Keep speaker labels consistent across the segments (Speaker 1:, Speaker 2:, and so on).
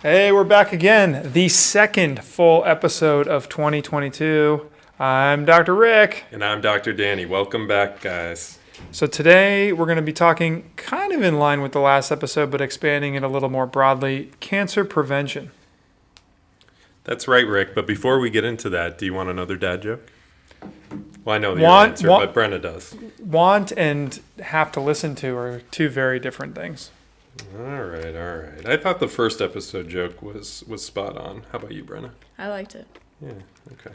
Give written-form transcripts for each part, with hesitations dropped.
Speaker 1: Hey, we're back again. The second full episode of 2022. I'm Dr. Rick.
Speaker 2: And I'm Dr. Danny. Welcome back, guys.
Speaker 1: So today we're going to be talking kind of in line with the last episode, but expanding it a little more broadly, cancer prevention.
Speaker 2: That's right, Rick. But before we get into that, do you want another dad joke? Well, I know the answer, but Brenna does.
Speaker 1: Want and have to listen to are two very different things.
Speaker 2: All right. I thought the first episode joke was spot on. How about you, Brenna?
Speaker 3: I liked it.
Speaker 2: Yeah, okay.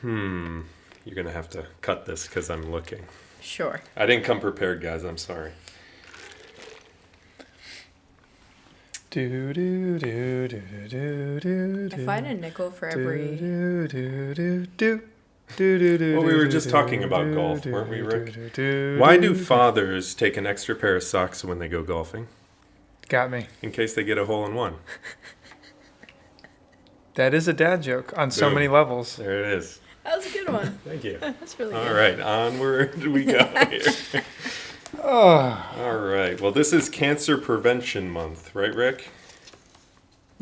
Speaker 2: You're going to have to cut this because I'm looking.
Speaker 3: Sure.
Speaker 2: I didn't come prepared, guys. I'm sorry.
Speaker 3: If I had a nickel for every...
Speaker 2: Well, we were just talking about golf, weren't we, Rick? Why do fathers take an extra pair of socks when they go golfing?
Speaker 1: Got me.
Speaker 2: In case they get a hole-in-one.
Speaker 1: That is a dad joke on so many levels.
Speaker 2: There it is.
Speaker 3: That was a good one.
Speaker 2: Thank you.
Speaker 3: That's really good.
Speaker 2: All right, onward we go here.
Speaker 1: Oh,
Speaker 2: All right. Well, this is Cancer Prevention Month, right, Rick?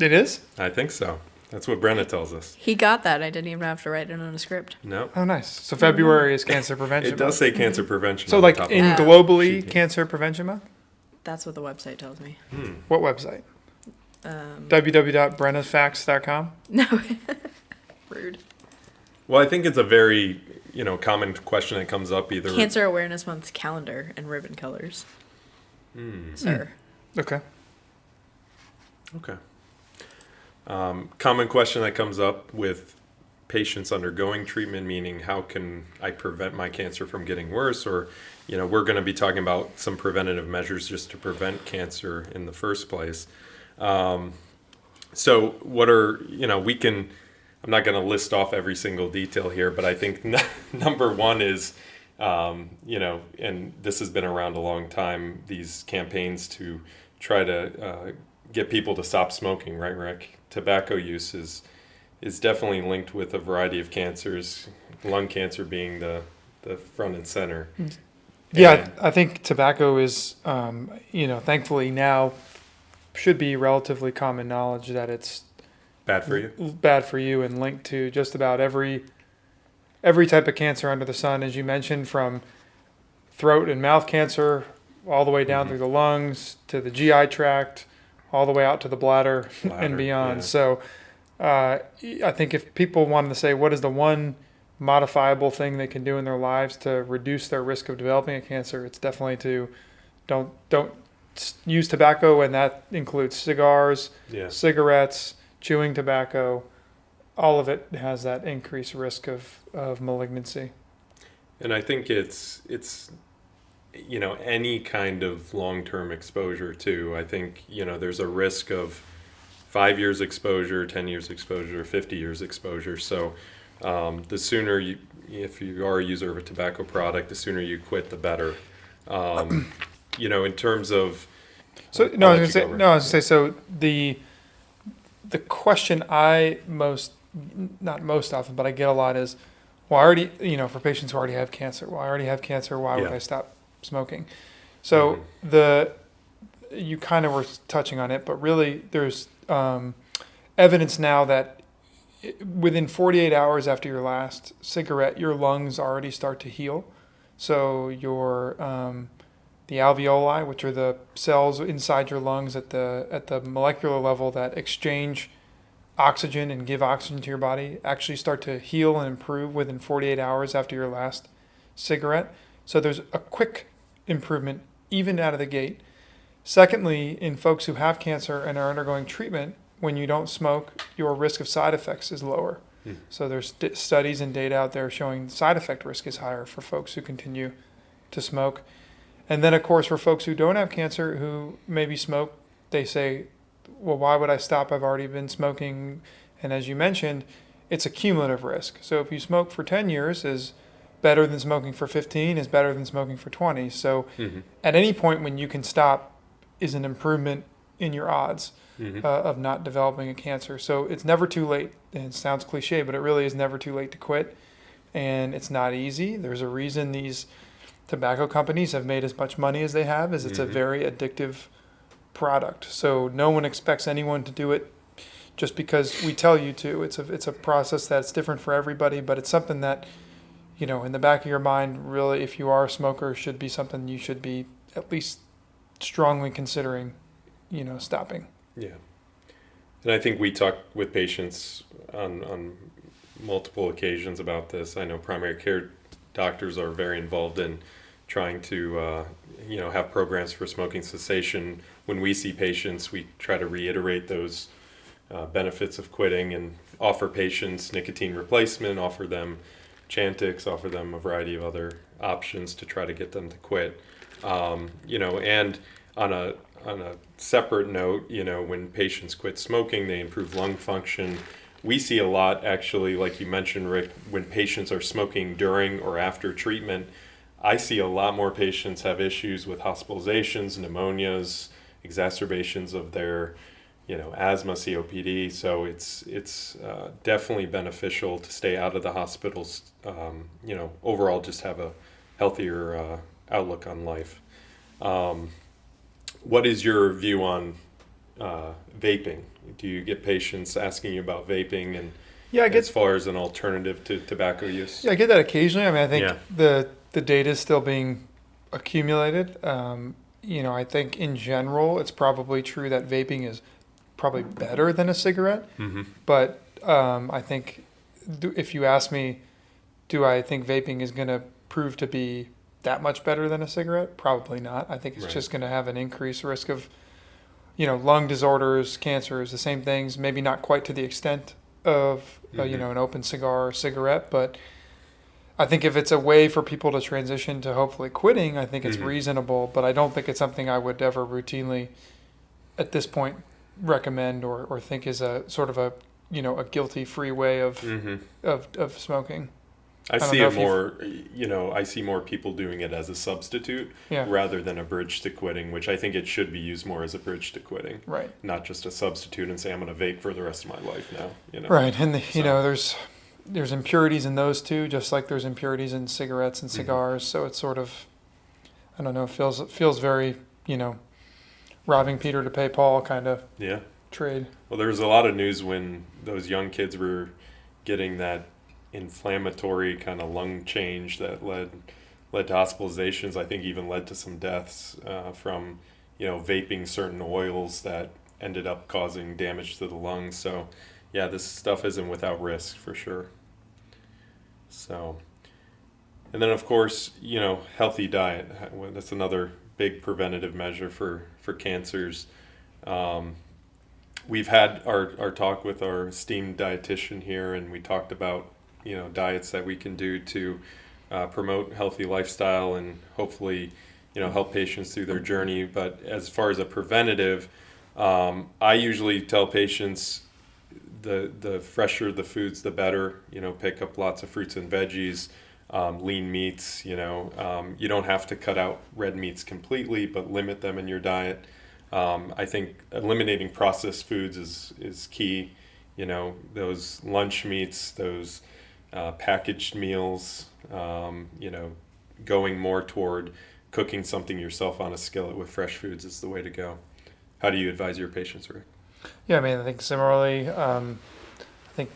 Speaker 1: it is?
Speaker 2: I think so. That's what Brenna tells us.
Speaker 3: He got that. I didn't even have to write it on a script.
Speaker 2: No.
Speaker 1: Oh, nice. So February is Cancer Prevention
Speaker 2: It does
Speaker 1: Month.
Speaker 2: say Cancer Prevention.
Speaker 1: So
Speaker 2: on the
Speaker 1: like
Speaker 2: top
Speaker 1: in
Speaker 2: of the
Speaker 1: globally
Speaker 2: sheet.
Speaker 1: Cancer Prevention Month?
Speaker 3: That's what the website tells me.
Speaker 1: What website?
Speaker 3: Um,
Speaker 1: www.brennasfacts.com?
Speaker 3: no. Rude.
Speaker 2: Well, I think it's a very, common question that comes up either.
Speaker 3: Cancer Awareness Month's calendar and ribbon colors. Sir.
Speaker 1: Okay.
Speaker 2: Okay. Common question that comes up with patients undergoing treatment, meaning how can I prevent my cancer from getting worse? Or, we're going to be talking about some preventative measures just to prevent cancer in the first place. So what are, I'm not going to list off every single detail here, but I think number one is, and this has been around a long time, these campaigns to try to get people to stop smoking, right, Rick? Tobacco use is definitely linked with a variety of cancers, lung cancer being the front and center.
Speaker 1: Yeah, I think tobacco is, thankfully now should be relatively common knowledge that it's
Speaker 2: Bad for you?
Speaker 1: bad for you and linked to just about every type of cancer under the sun, as you mentioned, from throat and mouth cancer all the way down through the lungs to the GI tract, all the way out to the bladder and beyond.
Speaker 2: Yeah.
Speaker 1: So I think if people wanted to say what is the one modifiable thing they can do in their lives to reduce their risk of developing a cancer, it's definitely to don't use tobacco, and that includes cigars,
Speaker 2: Yeah.
Speaker 1: cigarettes, chewing tobacco. All of it has that increased risk of malignancy.
Speaker 2: And I think it's any kind of long-term exposure too. I think, there's a risk of 5 years exposure, 10 years exposure, 50 years exposure. So the sooner if you are a user of a tobacco product, the sooner you quit, the better. In terms of...
Speaker 1: So I was gonna say, so the question I not most often, but I get a lot is, well, I already, for patients who already have cancer, why would I stop smoking? So you kind of were touching on it, but really there's evidence now that within 48 hours after your last cigarette, your lungs already start to heal. So the alveoli, which are the cells inside your lungs at the molecular level that exchange oxygen and give oxygen to your body, actually start to heal and improve within 48 hours after your last cigarette. So there's a quick improvement even out of the gate. Secondly, in folks who have cancer and are undergoing treatment, when you don't smoke, your risk of side effects is lower. So there's studies and data out there showing side effect risk is higher for folks who continue to smoke. And then, of course, for folks who don't have cancer, who maybe smoke, they say, well, why would I stop? I've already been smoking. And as you mentioned, it's a cumulative risk. So if you smoke for 10 years is better than smoking for 15, is better than smoking for 20. So at any point when you can stop is an improvement in your odds of not developing a cancer. So it's never too late. And it sounds cliche, but it really is never too late to quit. And it's not easy. There's a reason these tobacco companies have made as much money as they have, is it's a very addictive product. So no one expects anyone to do it just because we tell you to. It's a process that's different for everybody, but it's something that, in the back of your mind, really, if you are a smoker, should be something you should be at least strongly considering, stopping.
Speaker 2: Yeah. And I think we talk with patients on multiple occasions about this. I know primary care doctors are very involved in trying to, have programs for smoking cessation. When we see patients, we try to reiterate those benefits of quitting and offer patients nicotine replacement, offer them Chantix, offer them a variety of other options to try to get them to quit. And on a separate note, when patients quit smoking, they improve lung function. We see a lot, actually, like you mentioned, Rick, when patients are smoking during or after treatment. I see a lot more patients have issues with hospitalizations, pneumonias, exacerbations of their, asthma, COPD. So it's definitely beneficial to stay out of the hospitals. Overall, just have a healthier outlook on life. What is your view on vaping? Do you get patients asking you about vaping and as far as an alternative to tobacco use?
Speaker 1: Yeah, I get that occasionally. I mean, I think
Speaker 2: Yeah.
Speaker 1: the data is still being accumulated. I think in general, it's probably true that vaping is probably better than a cigarette.
Speaker 2: Mm-hmm.
Speaker 1: But I think if you ask me, do I think vaping is going to prove to be that much better than a cigarette? Probably not. I think it's
Speaker 2: Right.
Speaker 1: just going to have an increased risk of, lung disorders, cancers, the same things. Maybe not quite to the extent of,
Speaker 2: Mm-hmm.
Speaker 1: an open cigar or cigarette, but I think if it's a way for people to transition to hopefully quitting, I think it's
Speaker 2: Mm-hmm.
Speaker 1: reasonable, but I don't think it's something I would ever routinely, at this point, recommend or think is a sort of a guilty-free way of
Speaker 2: Mm-hmm.
Speaker 1: of smoking.
Speaker 2: I
Speaker 1: don't
Speaker 2: see
Speaker 1: know
Speaker 2: it
Speaker 1: if
Speaker 2: more, I see more people doing it as a substitute
Speaker 1: Yeah,
Speaker 2: rather than a bridge to quitting, which I think it should be used more as a bridge to quitting,
Speaker 1: right.
Speaker 2: not just a substitute and say, I'm going to vape for the rest of my life now,
Speaker 1: Right, and
Speaker 2: So-
Speaker 1: there's impurities in those too, just like there's impurities in cigarettes and
Speaker 2: Mhm.
Speaker 1: cigars. So it's sort of, I don't know, feels very robbing Peter to pay Paul kind of
Speaker 2: Yeah.
Speaker 1: trade.
Speaker 2: Well, there was a lot of news when those young kids were getting that inflammatory kind of lung change that led to hospitalizations. I think even led to some deaths from vaping certain oils that ended up causing damage to the lungs. So yeah, this stuff isn't without risk for sure. So, and then of course healthy diet. That's another big preventative measure for cancers. We've had our talk with our esteemed dietitian here, and we talked about diets that we can do to promote healthy lifestyle and hopefully help patients through their journey. But as far as a preventative, I usually tell patients the fresher the foods, the better. Pick up lots of fruits and veggies, lean meats. You don't have to cut out red meats completely, but limit them in your diet. I think eliminating processed foods is key. Those lunch meats, those packaged meals, going more toward cooking something yourself on a skillet with fresh foods is the way to go. How do you advise your patients, Rick?
Speaker 1: Yeah, I mean, I think similarly, I think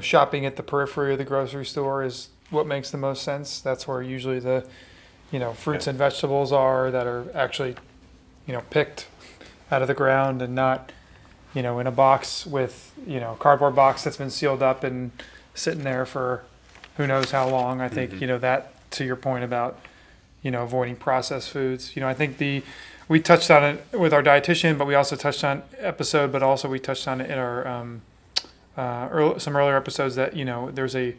Speaker 1: shopping at the periphery of the grocery store is what makes the most sense. That's where usually the, fruits and vegetables are that are actually, picked out of the ground and not, in a box with, cardboard box that's been sealed up and sitting there for who knows how long. I think,
Speaker 2: Mhm.
Speaker 1: That to your point about, avoiding processed foods. I think we touched on it with our dietitian, but we also touched on episode, but also we touched on it in our some earlier episodes that there's a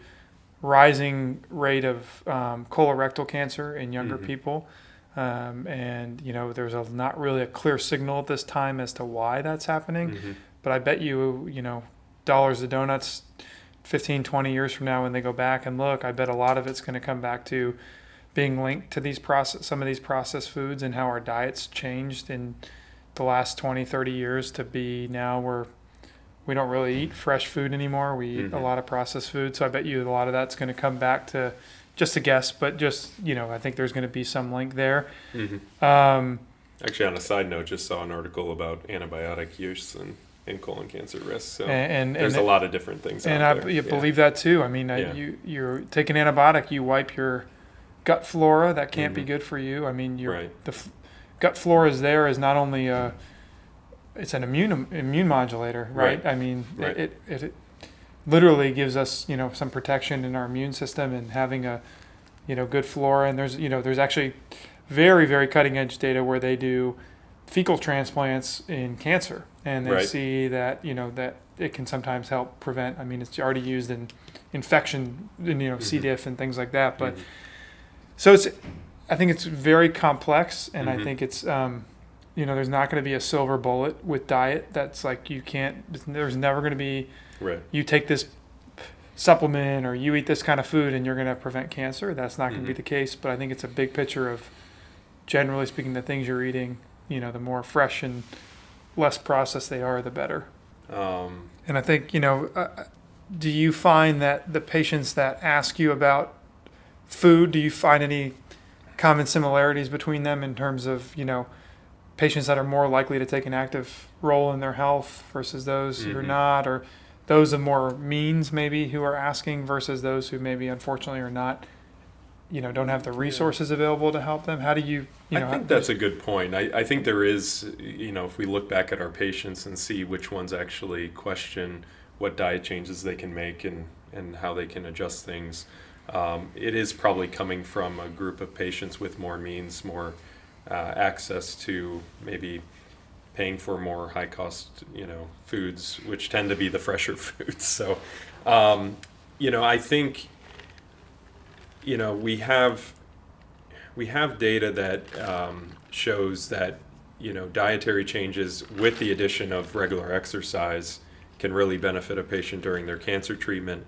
Speaker 1: rising rate of colorectal cancer in younger
Speaker 2: Mhm.
Speaker 1: people, and there's not really a clear signal at this time as to why that's happening.
Speaker 2: Mhm.
Speaker 1: But I bet dollars to donuts 15, 20 years from now when they go back and look, I bet a lot of it's going to come back to being linked to some of these processed foods and how our diets changed in the last 20, 30 years to be now we don't really eat fresh food anymore. We eat a
Speaker 2: Mhm.
Speaker 1: lot of processed food. So I bet you a lot of that's going to come back to, just a guess, but just, I think there's going to be some link there.
Speaker 2: Mhm. Actually, on a side note, just saw an article about antibiotic use in colon cancer risk. So
Speaker 1: And
Speaker 2: there's a lot of different things
Speaker 1: and
Speaker 2: out
Speaker 1: I
Speaker 2: there.
Speaker 1: you believe that too. I mean,
Speaker 2: Yeah.
Speaker 1: you take an antibiotic, you wipe your gut flora. That can't be good for you. I mean,
Speaker 2: Right.
Speaker 1: Gut flora is not only it's an immune modulator, right?
Speaker 2: Right.
Speaker 1: I mean,
Speaker 2: Right.
Speaker 1: it literally gives us some protection in our immune system, and having a good flora. And there's actually very, very cutting edge data where they do fecal transplants in cancer, and they
Speaker 2: Right.
Speaker 1: see that that it can sometimes help prevent. I mean, it's already used in infection, in C. diff and things like that. But so I think it's very complex, and I think it's there's not going to be a silver bullet with diet. That's like there's never going to be
Speaker 2: Right.
Speaker 1: you take this supplement or you eat this kind of food and you're going to prevent cancer. That's not going to be the case. But I think it's a big picture of, generally speaking, the things you're eating, the more fresh and less processed they are, the better. And I think, do you find that the patients that ask you about food, do you find any common similarities between them in terms of, patients that are more likely to take an active role in their health versus those who are not, or those of more means maybe who are asking versus those who maybe unfortunately are not, don't have the resources available to help them? How do you,
Speaker 2: I think that's a good point. I think there is, if we look back at our patients and see which ones actually question what diet changes they can make and how they can adjust things, it is probably coming from a group of patients with more means, more access to maybe paying for more high cost, foods, which tend to be the fresher foods. So, I think, we have data that shows that, dietary changes with the addition of regular exercise can really benefit a patient during their cancer treatment,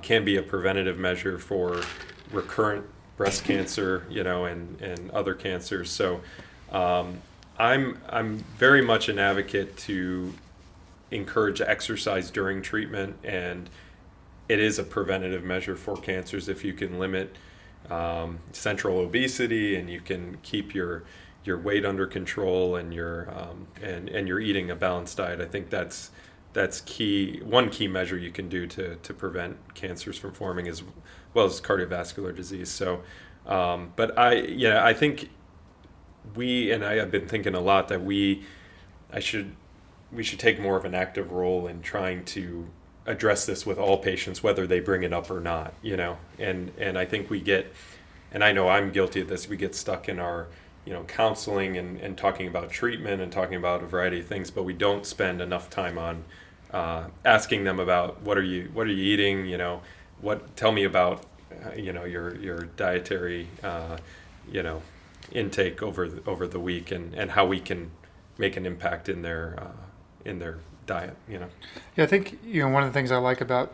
Speaker 2: can be a preventative measure for recurrent breast cancer, and other cancers. So I'm very much an advocate to encourage exercise during treatment, and it is a preventative measure for cancers if you can limit central obesity and you can keep your weight under control and you're eating a balanced diet. I think that's key. One key measure you can do to prevent cancers from forming as well as cardiovascular disease. So, but I think I have been thinking a lot that we should take more of an active role in trying to address this with all patients, whether they bring it up or not, and I think we get, and I know I'm guilty of this, we get stuck in our, counseling and talking about treatment and talking about a variety of things, but we don't spend enough time on asking them about what are you eating, tell me about, your dietary, intake over the week and how we can make an impact in their diet.
Speaker 1: Yeah, I think one of the things I like about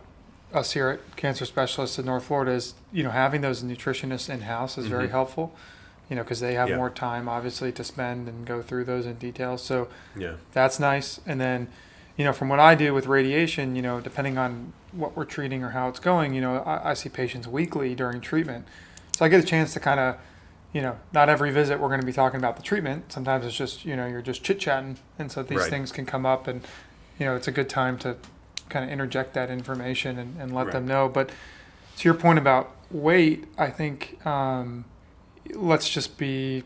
Speaker 1: us here at Cancer Specialists in North Florida is having those nutritionists in house is very helpful. Because they have more time obviously to spend and go through those in detail. So that's nice. And then from what I do with radiation, depending on what we're treating or how it's going, I see patients weekly during treatment, so I get a chance to kind of not every visit we're going to be talking about the treatment. Sometimes it's just, you're just chit-chatting. And so these things can come up, and, it's a good time to kind of interject that information and let them know. But to your point about weight, I think let's just be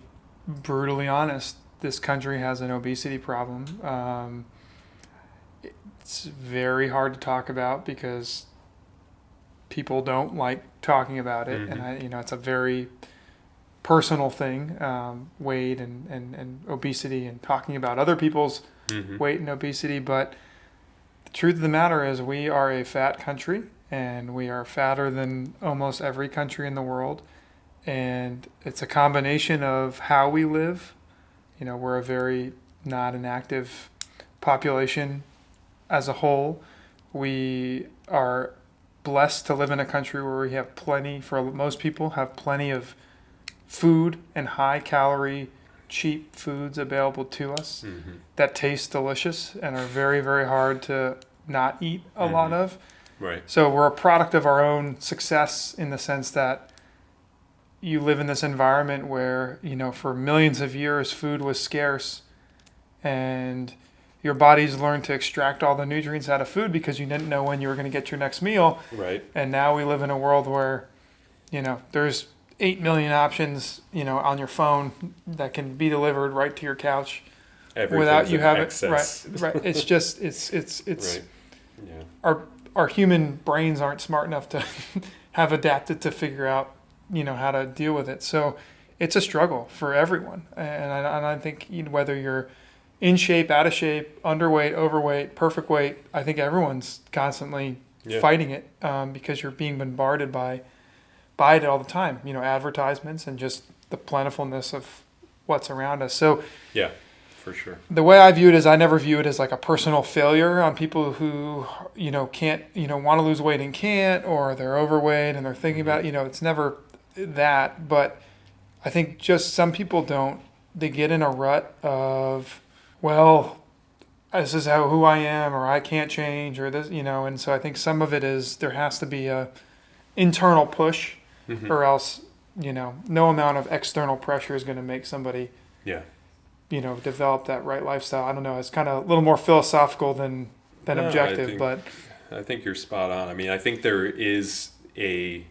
Speaker 1: brutally honest. This country has an obesity problem. It's very hard to talk about because people don't like talking about it. And, it's a very personal thing, weight and obesity, and talking about other people's weight and obesity. But the truth of the matter is we are a fat country, and we are fatter than almost every country in the world. And it's a combination of how we live. We're a very not an active population as a whole. We are blessed to live in a country where we have plenty, for most people, have plenty of food and high calorie, cheap foods available to us that taste delicious and are very, very hard to not eat a lot of.
Speaker 2: Right.
Speaker 1: So we're a product of our own success in the sense that you live in this environment where, for millions of years, food was scarce, and your body's learned to extract all the nutrients out of food because you didn't know when you were going to get your next meal.
Speaker 2: Right.
Speaker 1: And now we live in a world where, there's 8 million options, on your phone that can be delivered right to your couch without you having
Speaker 2: excess.
Speaker 1: Right. It's just, it's
Speaker 2: Right. Yeah.
Speaker 1: our human brains aren't smart enough to have adapted to figure out, how to deal with it. So it's a struggle for everyone. And I think whether you're in shape, out of shape, underweight, overweight, perfect weight, I think everyone's constantly fighting it because you're being bombarded by it all the time. Advertisements and just the plentifulness of what's around us. So
Speaker 2: Yeah, for sure.
Speaker 1: the way I view it is I never view it as like a personal failure on people who, can't, want to lose weight and can't, or they're overweight and they're thinking about it. It's never that. But I think just some people they get in a rut of, well, this is who I am, or I can't change, or this, and so I think some of it is there has to be a internal push, or else, no amount of external pressure is going to make somebody,
Speaker 2: Yeah.
Speaker 1: Develop that right lifestyle. I don't know. It's kind of a little more philosophical than
Speaker 2: No,
Speaker 1: objective, but
Speaker 2: I think you're spot on. I mean, I think there is a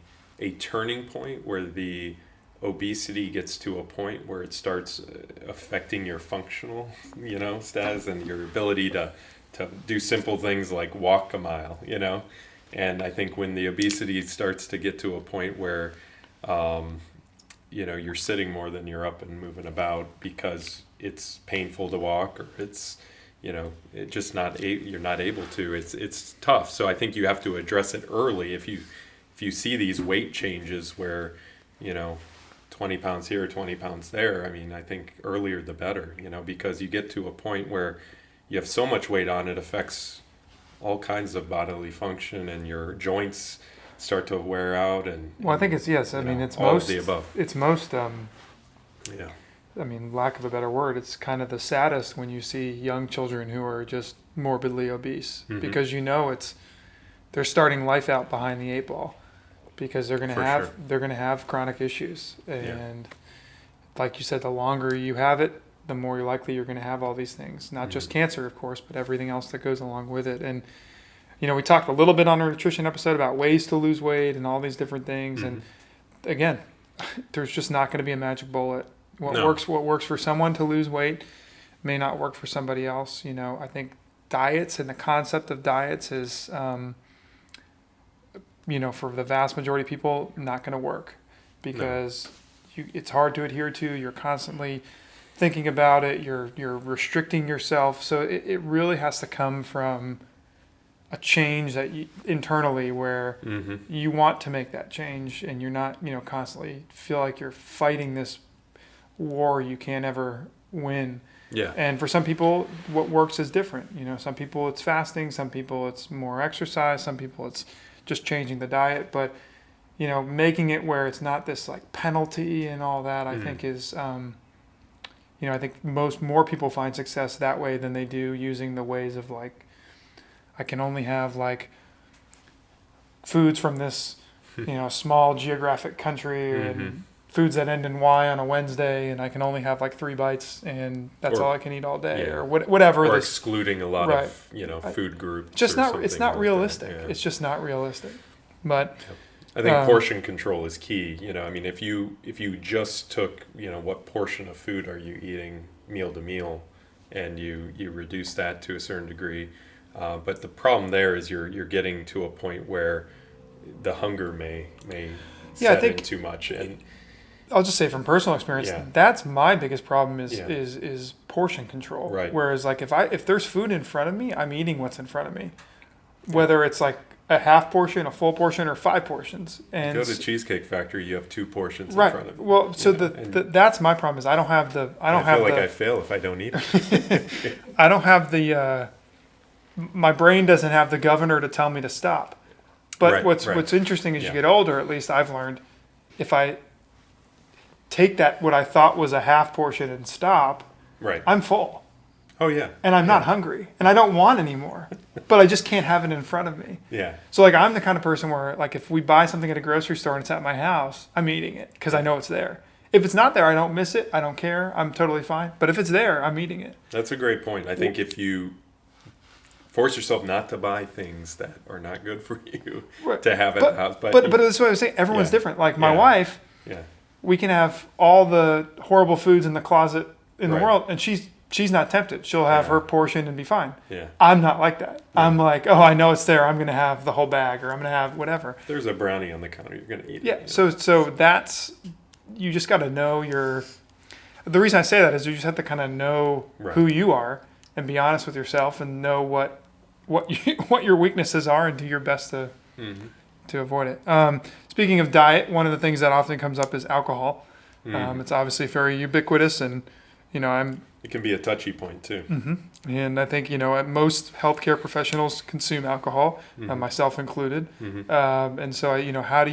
Speaker 2: turning point where the obesity gets to a point where it starts affecting your functional, status and your ability to do simple things like walk a mile, And I think when the obesity starts to get to a point where, you're sitting more than you're up and moving about because it's painful to walk, or it's, it just you're not able to. It's tough. So I think you have to address it early. If you see these weight changes where, 20 pounds here, 20 pounds there, I mean, I think earlier the better, because you get to a point where you have so much weight on, it affects all kinds of bodily function, and your joints start to wear out. And
Speaker 1: well, I think it's yes. I mean, it's
Speaker 2: all
Speaker 1: most
Speaker 2: of the above.
Speaker 1: It's most.
Speaker 2: Yeah.
Speaker 1: I mean, lack of a better word, it's kind of the saddest when you see young children who are just morbidly obese, because they're starting life out behind the 8 ball, because they're going to have chronic issues, and like you said, the longer you have it, the more likely you're going to have all these things, not just cancer, of course, but everything else that goes along with it. And we talked a little bit on our nutrition episode about ways to lose weight and all these different things, and again, there's just not going to be a magic bullet. What works for someone to lose weight may not work for somebody else. I think diets and the concept of diets is, for the vast majority of people, not going to work, because it's hard to adhere to. You're constantly thinking about it. You're restricting yourself. So it really has to come from a change that internally where you want to make that change, and you're not, constantly feel like you're fighting this war you can't ever win.
Speaker 2: Yeah.
Speaker 1: And for some people, what works is different. Some people it's fasting, some people it's more exercise, some people it's just changing the diet. But, making it where it's not this like penalty and all that, I think is, I think more people find success that way than they do using the ways of like, I can only have like foods from this, small geographic country, and foods that end in Y on a Wednesday, and I can only have like 3 bites, and that's all I can eat all day, or whatever.
Speaker 2: Or excluding a lot of food groups.
Speaker 1: It's not realistic. Yeah. It's just not realistic. But
Speaker 2: I think portion control is key. I mean, if you just took, what portion of food are you eating meal to meal, and you reduce that to a certain degree. But the problem there is you're getting to a point where the hunger may set in too much. And
Speaker 1: I'll just say from personal experience, that's my biggest problem is portion control.
Speaker 2: Right.
Speaker 1: Whereas like if there's food in front of me, I'm eating what's in front of me, whether it's like a half portion, a full portion, or 5 portions. And
Speaker 2: go to Cheesecake Factory, you have 2 portions in front of you.
Speaker 1: Well, so that's my problem is I feel like
Speaker 2: I fail if I don't eat it.
Speaker 1: I don't have my brain doesn't have the governor to tell me to stop. But what's interesting as you get older, at least I've learned, if I take that what I thought was a half portion and stop, I'm full.
Speaker 2: Oh yeah.
Speaker 1: and I'm not hungry and I don't want any more, but I just can't have it in front of me.
Speaker 2: Yeah.
Speaker 1: So like I'm the kind of person where like if we buy something at a grocery store and it's at my house, I'm eating it because I know it's there. If it's not there, I don't miss it. I don't care. I'm totally fine. But if it's there, I'm eating it.
Speaker 2: That's a great point. I think if you force yourself not to buy things that are not good for you
Speaker 1: Right.
Speaker 2: to have at the house,
Speaker 1: But that's what I was saying. Everyone's
Speaker 2: Yeah.
Speaker 1: different. Like my
Speaker 2: Yeah.
Speaker 1: wife,
Speaker 2: yeah,
Speaker 1: we can have all the horrible foods in the closet in
Speaker 2: Right.
Speaker 1: the world, and she's not tempted. She'll have
Speaker 2: Yeah.
Speaker 1: her portion and be fine.
Speaker 2: yeah.
Speaker 1: I'm not like that. I'm like, oh, I know it's there. I'm gonna have the whole bag, or I'm gonna have whatever.
Speaker 2: There's a brownie on the counter. You're gonna eat
Speaker 1: Yeah.
Speaker 2: it.
Speaker 1: So that's you just got to know your. The reason I say that is you just have to kind of know
Speaker 2: Right.
Speaker 1: who you are and be honest with yourself and know what what your weaknesses are and do your best to
Speaker 2: Mhm.
Speaker 1: to avoid it. Speaking of diet, one of the things that often comes up is alcohol.
Speaker 2: Mhm.
Speaker 1: It's obviously very ubiquitous, and I'm
Speaker 2: It can be a touchy point too.
Speaker 1: and I think most healthcare professionals consume alcohol,
Speaker 2: Mhm.
Speaker 1: myself included.
Speaker 2: Mhm.
Speaker 1: And so how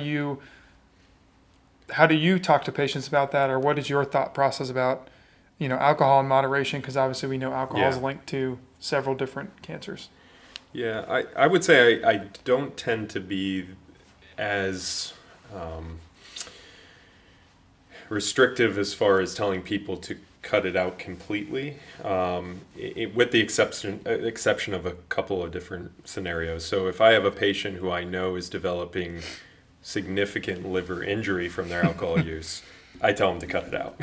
Speaker 1: do you talk to patients about that, or what is your thought process about alcohol in moderation? Because obviously we know alcohol is
Speaker 2: Yeah.
Speaker 1: linked to several different cancers.
Speaker 2: Yeah, I would say I don't tend to be as restrictive as far as telling people to cut it out completely, with the exception of a couple of different scenarios. So if I have a patient who I know is developing significant liver injury from their alcohol use, I tell them to cut it out.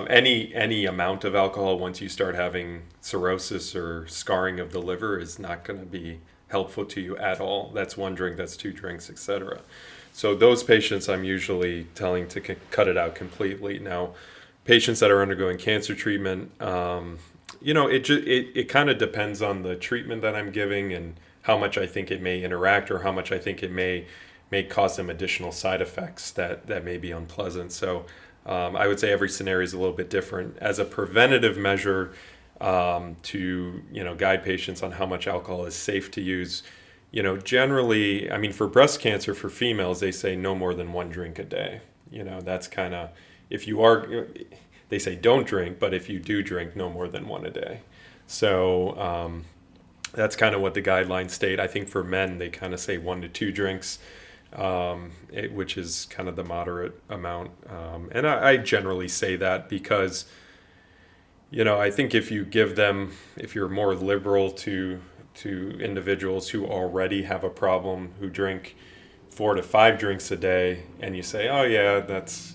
Speaker 2: Any amount of alcohol, once you start having cirrhosis or scarring of the liver, is not going to be helpful to you at all. That's one drink, that's two drinks, etc. So those patients, I'm usually telling to cut it out completely. Now, patients that are undergoing cancer treatment, it kind of depends on the treatment that I'm giving and how much I think it may interact or how much I think it may cause them additional side effects that may be unpleasant. So I would say every scenario is a little bit different. As a preventative measure, to guide patients on how much alcohol is safe to use, generally, I mean, for breast cancer for females, they say no more than one drink a day. That's kind of, if you are, they say don't drink, but if you do drink, no more than one a day. So that's kind of what the guidelines state. I think for men, they kind of say 1 to 2 drinks. Which is kind of the moderate amount. And I generally say that because, I think if you're more liberal to individuals who already have a problem, who drink 4 to 5 drinks a day, and you say, oh yeah, that's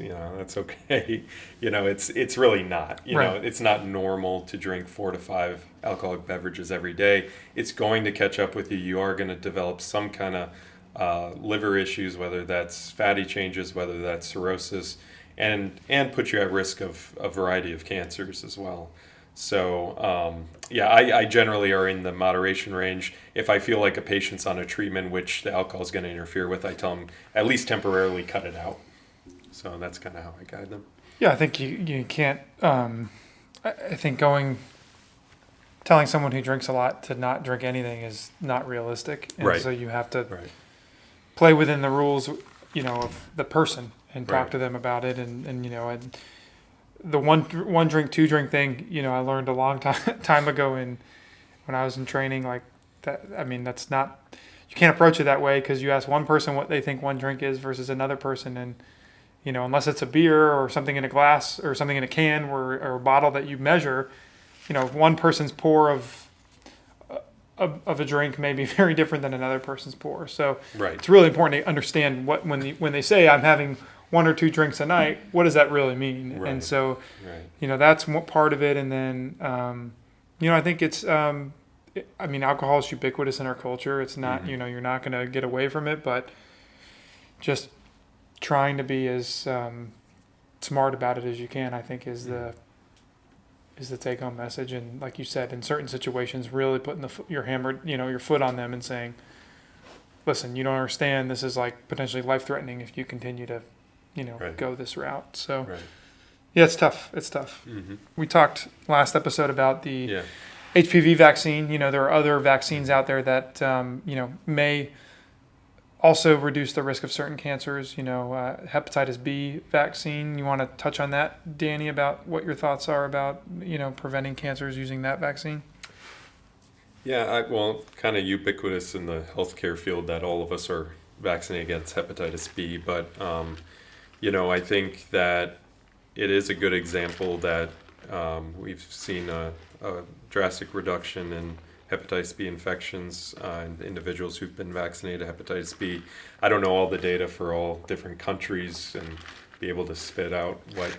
Speaker 2: okay. It's really not,
Speaker 1: Right.
Speaker 2: It's not normal to drink 4 to 5 alcoholic beverages every day. It's going to catch up with you. You are going to develop some kind of liver issues, whether that's fatty changes, whether that's cirrhosis, and put you at risk of a variety of cancers as well. So I generally are in the moderation range. If I feel like a patient's on a treatment which the alcohol is going to interfere with, I tell them at least temporarily cut it out. So that's kind of how I guide them.
Speaker 1: Yeah, I think you can't. I think telling someone who drinks a lot to not drink anything is not realistic, and
Speaker 2: Right.
Speaker 1: so you have to
Speaker 2: Right.
Speaker 1: play within the rules, of the person and talk
Speaker 2: Right.
Speaker 1: to them about it. And the one drink, 2 drink thing, I learned a long time ago when I was in training, like that. I mean, that's not, you can't approach it that way because you ask one person what they think one drink is versus another person. And, unless it's a beer or something in a glass or something in a can or a bottle that you measure, one person's pour of a drink may be very different than another person's pour. So
Speaker 2: Right.
Speaker 1: it's really important to understand when they say I'm having 1 or 2 drinks a night, what does that really mean?
Speaker 2: Right.
Speaker 1: And so,
Speaker 2: Right.
Speaker 1: that's part of it. And then, I think it's, alcohol is ubiquitous in our culture. It's not,
Speaker 2: Mhm.
Speaker 1: you're not going to get away from it, but just trying to be as smart about it as you can, I think is the take-home message. And like you said, in certain situations, really putting your foot on them and saying, listen, you don't understand. This is like potentially life-threatening if you continue to,
Speaker 2: Right.
Speaker 1: go this route. So
Speaker 2: Right.
Speaker 1: yeah, it's tough. It's tough.
Speaker 2: Mm-hmm.
Speaker 1: We talked last episode about the
Speaker 2: Yeah.
Speaker 1: HPV vaccine. There are other vaccines out there that, may also reduce the risk of certain cancers. Hepatitis B vaccine. You want to touch on that, Danny, about what your thoughts are about preventing cancers using that vaccine?
Speaker 2: Yeah, well, kind of ubiquitous in the healthcare field that all of us are vaccinated against hepatitis B, but I think that it is a good example that we've seen a drastic reduction in hepatitis B infections in individuals who've been vaccinated hepatitis B. I don't know all the data for all different countries and be able to spit out what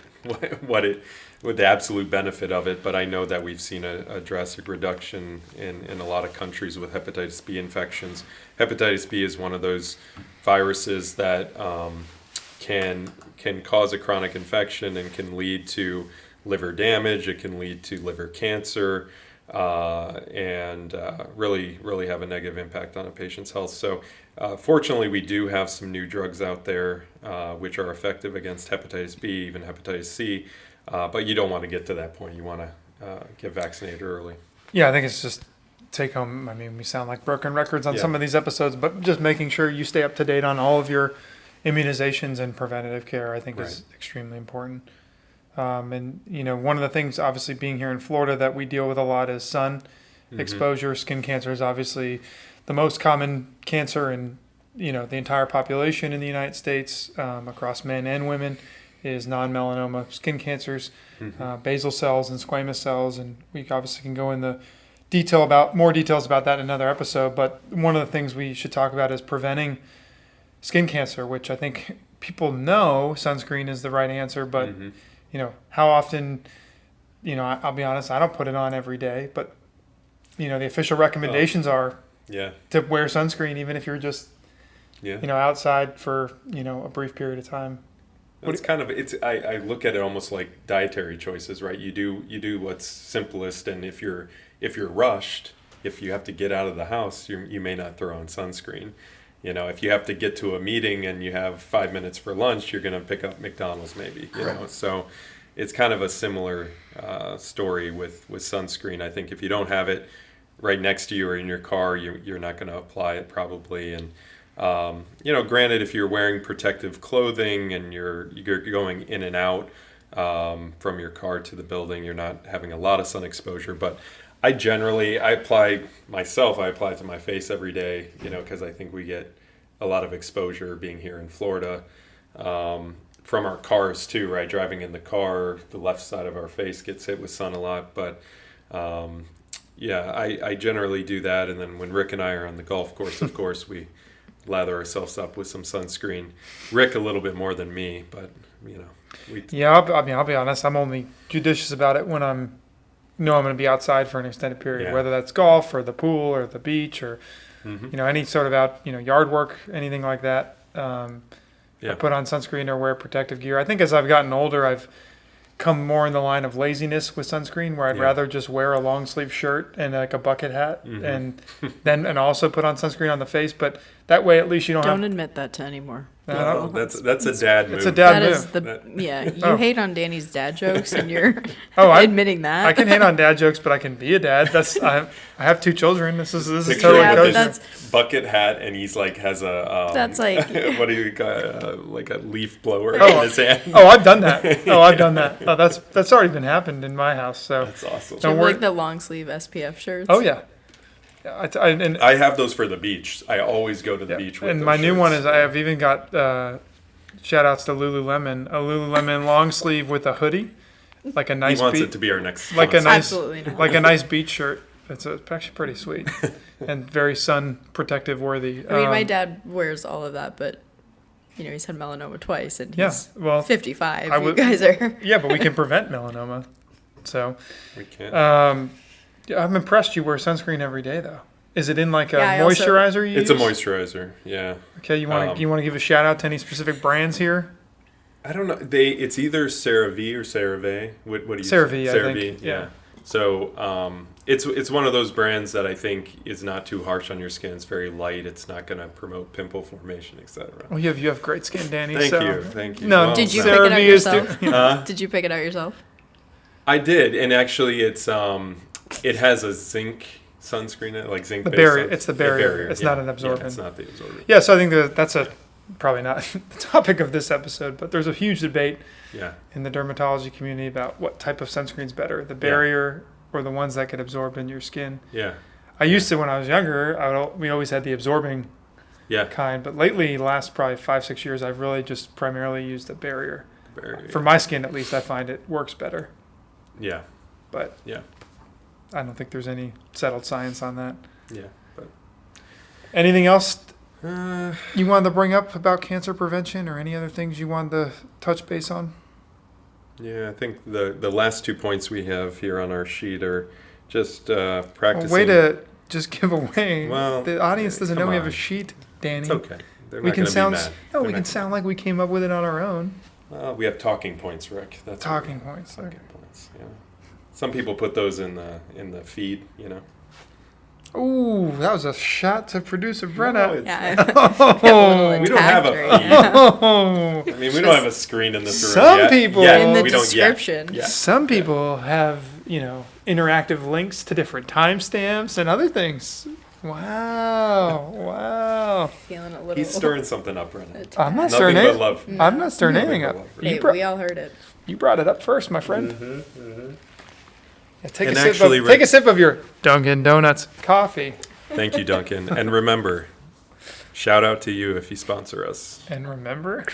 Speaker 2: the absolute benefit of it, but I know that we've seen a drastic reduction in a lot of countries with hepatitis B infections. Hepatitis B is one of those viruses that can cause a chronic infection and can lead to liver damage. It can lead to liver cancer, and really have a negative impact on a patient's health. So fortunately, we do have some new drugs out there which are effective against hepatitis B, even hepatitis C, but you don't want to get to that point. You want to get vaccinated early.
Speaker 1: Yeah, I think it's just take home. I mean, we sound like broken records on some of these episodes, but just making sure you stay up to date on all of your immunizations and preventative care, I think, is extremely important. And one of the things, obviously, being here in Florida, that we deal with a lot is sun exposure. Skin cancer is obviously the most common cancer in the entire population in the United States, across men and women, is non-melanoma skin cancers, basal cells and squamous cells, and we obviously can go into more details about that in another episode. But one of the things we should talk about is preventing skin cancer, which I think people know sunscreen is the right answer, but how often, I'll be honest, I don't put it on every day, but the official recommendations are to wear sunscreen, even if you're just, outside for, a brief period of time.
Speaker 2: I look at it almost like dietary choices, right? You do what's simplest. And if you're rushed, if you have to get out of the house, you may not throw on sunscreen. If you have to get to a meeting and you have 5 minutes for lunch, you're going to pick up McDonald's maybe, So it's kind of a similar story with sunscreen. I think if you don't have it right next to you or in your car, you're not going to apply it probably. And, granted, if you're wearing protective clothing and you're going in and out from your car to the building, you're not having a lot of sun exposure. But I apply it to my face every day, because I think we get a lot of exposure being here in Florida from our cars too, right? Driving in the car, the left side of our face gets hit with sun a lot. But I generally do that. And then when Rick and I are on the golf course, of course, we lather ourselves up with some sunscreen. Rick a little bit more than me, but
Speaker 1: I'll be honest. I'm only judicious about it when I'm going to be outside for an extended period, whether that's golf or the pool or the beach or any sort of yard work, anything like that. I put on sunscreen or wear protective gear. I think as I've gotten older, I've come more in the line of laziness with sunscreen, where I'd rather just wear a long sleeve shirt and like a bucket hat and also put on sunscreen on the face. But that way, at least you don't
Speaker 3: admit that to anymore.
Speaker 2: That's a dad move.
Speaker 1: It's a dad
Speaker 3: move. You hate on Danny's dad jokes, and you're admitting that.
Speaker 1: I can hate on dad jokes, but I can be a dad. I have 2 children. This is totally
Speaker 2: cozy. Bucket hat, and he's like has a
Speaker 3: that's like
Speaker 2: what do you like a leaf blower in his hand.
Speaker 1: I've done that. Oh, that's already been happened in my house. So
Speaker 2: that's awesome.
Speaker 3: Do you like the long sleeve SPF shirts?
Speaker 1: Oh yeah.
Speaker 2: I have those for the beach. I always go to the beach with those.
Speaker 1: And my new one is I have even got shout outs to Lululemon, a Lululemon long sleeve with a hoodie, like a nice.
Speaker 2: He wants it to be our next.
Speaker 1: Like a nice beach shirt. It's actually pretty sweet and very sun protective worthy.
Speaker 3: I mean, my dad wears all of that, but he's had melanoma twice, and he's 55. You guys are.
Speaker 1: Yeah, but we can prevent melanoma, so
Speaker 2: we can.
Speaker 1: I'm impressed you wear sunscreen every day, though. Is it in like a moisturizer you use?
Speaker 2: It's a moisturizer, yeah.
Speaker 1: Okay, you want to give a shout out to any specific brands here?
Speaker 2: I don't know. It's either CeraVe or CeraVe. What do you say?
Speaker 1: CeraVe, I think.
Speaker 2: Yeah. So it's one of those brands that I think is not too harsh on your skin. It's very light. It's not going to promote pimple formation, etc.
Speaker 1: Well, you have great skin, Danny.
Speaker 2: Thank you.
Speaker 1: No,
Speaker 3: did you pick it out yourself? Did you pick it out yourself?
Speaker 2: I did, and actually, it has a zinc sunscreen, like zinc.
Speaker 1: The barrier. It's the barrier. It's not an absorbent.
Speaker 2: Yeah, it's not the absorbent.
Speaker 1: Yeah, so I think that's probably not the topic of this episode, but there's a huge debate in the dermatology community about what type of sunscreen is better, the barrier or the ones that get absorbed in your skin.
Speaker 2: Yeah.
Speaker 1: I used to, when I was younger, we always had the absorbing kind, but lately, last probably 5-6 years, I've really just primarily used the barrier. For my skin, at least, I find it works better.
Speaker 2: Yeah.
Speaker 1: But I don't think there's any settled science on that.
Speaker 2: Yeah. But
Speaker 1: anything else you wanted to bring up about cancer prevention, or any other things you wanted to touch base on?
Speaker 2: Yeah, I think the last 2 points we have here on our sheet are just practicing.
Speaker 1: Way to just give away.
Speaker 2: Well,
Speaker 1: the audience doesn't know we have a sheet, Danny.
Speaker 2: It's okay. They're
Speaker 1: we
Speaker 2: not
Speaker 1: can
Speaker 2: gonna
Speaker 1: sound
Speaker 2: be mad.
Speaker 1: no, we can sound like we came up with it on our own.
Speaker 2: Well, we have talking points, Rick. That's
Speaker 1: talking points.
Speaker 2: Talking points. Yeah. Some people put those in the feed. You know.
Speaker 1: Ooh, that was a shot to producer Brenna.
Speaker 3: Yeah,
Speaker 2: we don't have a feed.
Speaker 1: Oh.
Speaker 2: I mean, we don't have a screen in this room.
Speaker 1: Some people
Speaker 3: in the description.
Speaker 1: Some people have, interactive links to different timestamps and other things. Wow.
Speaker 3: Feeling a little.
Speaker 2: He's stirring something up, Brenna.
Speaker 1: I'm not stirring
Speaker 2: Nothing but love.
Speaker 3: No.
Speaker 1: I'm not stirring anything up.
Speaker 3: Hey, we all heard it.
Speaker 1: You brought it up first, my friend. Yeah, take a sip of your Dunkin' Donuts coffee.
Speaker 2: Thank you, Duncan. And remember, shout out to you if you sponsor us.
Speaker 1: And remember?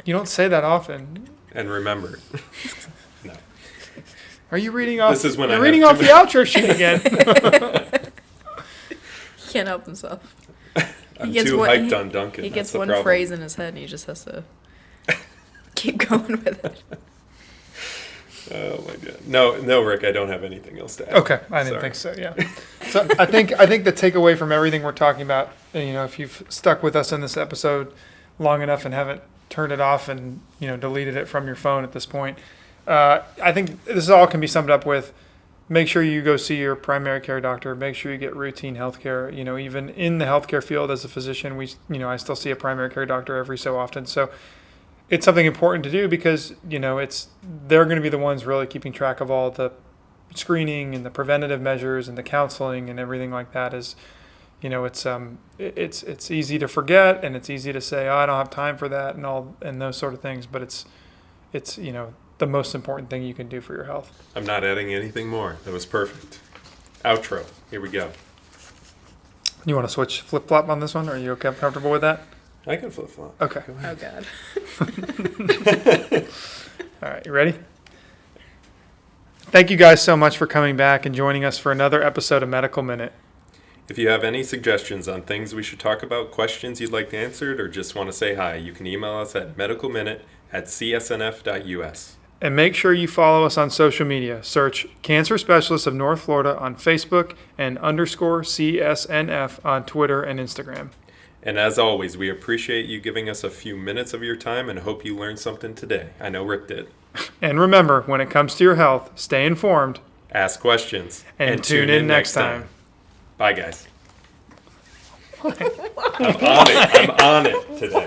Speaker 1: You don't say that often.
Speaker 2: And remember. No.
Speaker 1: Are you reading off?
Speaker 2: This is when
Speaker 1: you're reading off the outro sheet again.
Speaker 3: He can't help himself.
Speaker 2: I'm too hyped on Duncan.
Speaker 3: He gets one phrase in his head and he just has to keep going with it.
Speaker 2: Oh my god. No, Rick, I don't have anything else to add.
Speaker 1: Okay, I didn't think so. Yeah. So I think the takeaway from everything we're talking about, if you've stuck with us in this episode long enough and haven't turned it off and deleted it from your phone at this point, I think this all can be summed up with: make sure you go see your primary care doctor. Make sure you get routine health care. Even in the healthcare field as a physician, I still see a primary care doctor every so often. So it's something important to do because, they're going to be the ones really keeping track of all the screening and the preventative measures and the counseling and everything like that. It's easy to forget, and it's easy to say, oh, I don't have time for that and those sort of things. But it's the most important thing you can do for your health.
Speaker 2: I'm not adding anything more. That was perfect. Outro. Here we go.
Speaker 1: You want to switch flip-flop on this one? Are you okay, comfortable with that?
Speaker 2: I can flip-flop.
Speaker 1: Okay.
Speaker 3: Oh, God.
Speaker 1: All right, you ready? Thank you guys so much for coming back and joining us for another episode of Medical Minute.
Speaker 2: If you have any suggestions on things we should talk about, questions you'd like answered, or just want to say hi, you can email us at medicalminute@csnf.us.
Speaker 1: And make sure you follow us on social media. Search Cancer Specialists of North Florida on Facebook and _CSNF on Twitter and Instagram.
Speaker 2: And as always, we appreciate you giving us a few minutes of your time and hope you learned something today. I know Rick did.
Speaker 1: And remember, when it comes to your health, stay informed.
Speaker 2: Ask questions.
Speaker 1: And tune in next time.
Speaker 2: Bye, guys. I'm on it today.